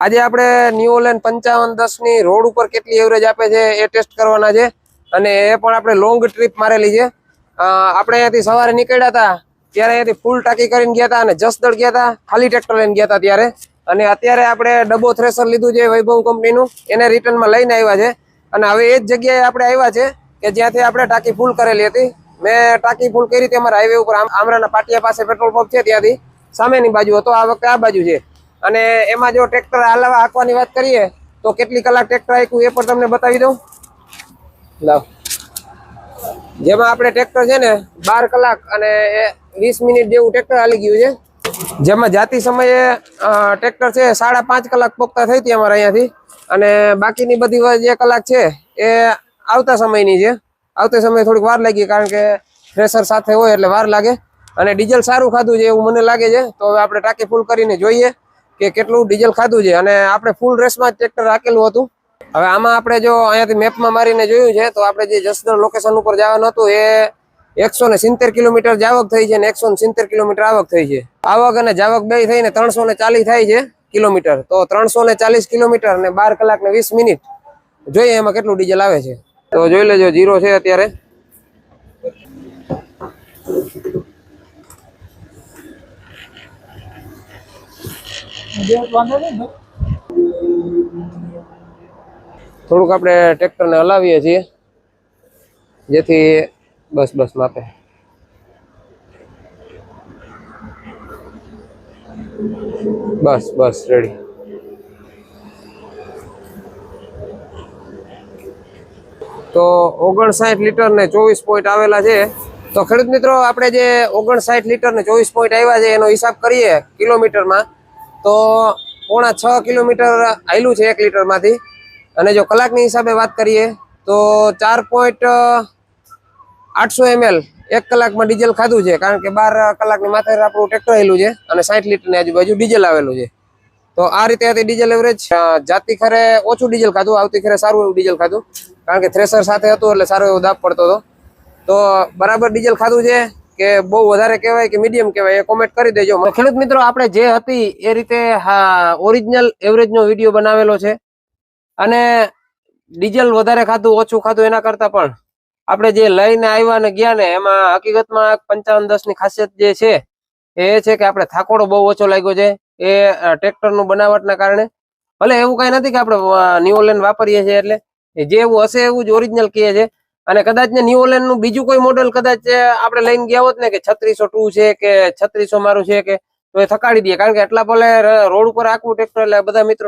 આજે આપણે ન્યુઓલેન 5510 ની રોડ ઉપર કેટલી એવરેજ આપે છે એ ટેસ્ટ કરવાના છે અને એ પણ આપણે લોંગ ટ્રીપ મારેલી છે। આપણે અહીંયાથી સવારે નીકળ્યા હતા ત્યારે અહીંયાથી ફૂલ ટાંકી કરીને ગયા હતા અને જસદણ ગયા હતા, ખાલી ટ્રેક્ટર લઈને ગયા હતા ત્યારે। અને અત્યારે આપણે ડબ્બો થ્રેશર લીધું છે વૈભવ કંપનીનું, એને રિટર્નમાં લઈને આવ્યા છે અને હવે એ જ જગ્યાએ આપણે આવ્યા છે કે જ્યાંથી આપણે ટાંકી ફૂલ કરેલી હતી। મેં ટાંકી ફૂલ કરી હતી અમારા હાઈવે ઉપર આમરાના પાટિયા પાસે પેટ્રોલ પંપ છે, ત્યાંથી સામેની બાજુ હતો, આ વખતે આ બાજુ છે। અને એમાં જો ટ્રેક્ટર હાલવા હાંકવાની વાત કરીએ તો કેટલી કલાક ટ્રેક્ટર હાંક્યું એ પણ તમને બતાવી દઉં। લાવ, જેમાં આપણે ટ્રેક્ટર છે ને 12 કલાક અને 20 મિનિટ જેવું ટ્રેક્ટર હાલી ગયું છે, જેમાં જાતી સમયે ટ્રેક્ટર છે 5.5 કલાક પોકતા થઈ હતી અમારે અહીંયાથી। અને બાકીની બધી જે કલાક છે એ આવતા સમયની છે। આવતા સમયે થોડીક વાર લાગી કારણ કે થ્રેશર સાથે હોય એટલે વાર લાગે અને ડીઝલ સારું ખાધું છે એવું મને લાગે છે। તો હવે આપણે ટાંકી ફૂલ કરીને જોઈએ કે કેટલું ડીઝલ ખાધું છે। અને આપણે ફૂલ રેસમાં ટ્રેક્ટર રાખેલું હતું। હવે આમાં આપણે જો અહીંયાથી મેપમાં મારીને જોયું છે તો આપણે જે જસદણ લોકેશન ઉપર જવાનું હતું એ 170 કિલોમીટર જાવક થઈ છે ને 170 કિલોમીટર આવક થઈ છે। આવક અને જાવક બે થઈને 340 થાય છે કિલોમીટર। તો 340 કિલોમીટર ને 12 કલાક ને 20 મિનિટ જોઈએ એમાં કેટલું ડીઝલ આવે છે। તો જોઈ લેજો, 0 છે અત્યારે। થોડુંક આપણે ટ્રેક્ટરને હલાવીએ છીએ જેથી બસ માપે। બસ રેડી। તો 59 લીટર ને 24 પોઈન્ટ આવેલા છે। તો ખેડૂત મિત્રો, આપણે જે 59 લીટર ને 24 પોઈન્ટ આવ્યા છે એનો હિસાબ કરીએ કિલોમીટરમાં તો 6.5 કિલોમીટર આયલું છે 1 લીટરમાંથી। અને જો કલાકની હિસાબે વાત કરીએ તો 4.800 ml 1 કલાકમાં ડીઝલ ખાધું છે, કારણ કે 12 કલાકની માથે આપણું ટ્રેક્ટર આવેલું છે અને 60 લીટરની આજુબાજુ ડીઝલ આવેલું છે। તો આ રીતે હતી ડીઝલ એવરેજ। જાતી ખરે ઓછું ડીઝલ ખાધું, આવતી ખરે સારું એવું ડીઝલ ખાધું, કારણ કે થ્રેશર સાથે હતું એટલે સારો એવો દાબ પડતો હતો। તો બરાબર ડીઝલ ખાધું છે કે બહુ વધારે કહેવાય કે મીડિયમ કહેવાય એ કોમેન્ટ કરી દેજો। ખેડૂત મિત્રો, આપણે જે હતી એ રીતે ઓરિજિનલ એવરેજનો વિડીયો બનાવેલો છે અને ડીઝલ વધારે ખાધું ઓછું ખાધું એના કરતા પણ આપણે જે લઈને આવ્યા ને ગયા ને એમાં હકીકતમાં 5510 ની ખાસિયત જે છે એ છે કે આપણે થાકોડો બહુ ઓછો લાગ્યો છે એ ટ્રેક્ટરનું બનાવટના કારણે। ભલે એવું કઈ નથી કે આપણે ન્યુઓલેન વાપરીએ છીએ એટલે જે એવું હશે એવું જ ઓરિજિનલ કહે છે। અને કદાચ ને ન્યુઓલેન નું બીજું કોઈ મોડેલ કદાચ આપણે લઈને ગયા હોત ને કે 3602 છે કે 3600 મારું છે કે તો એ થકાડી દે, કારણ કે એટલા ભલે રોડ ઉપર આખું ટ્રેક્ટર એટલે બધા મિત્રો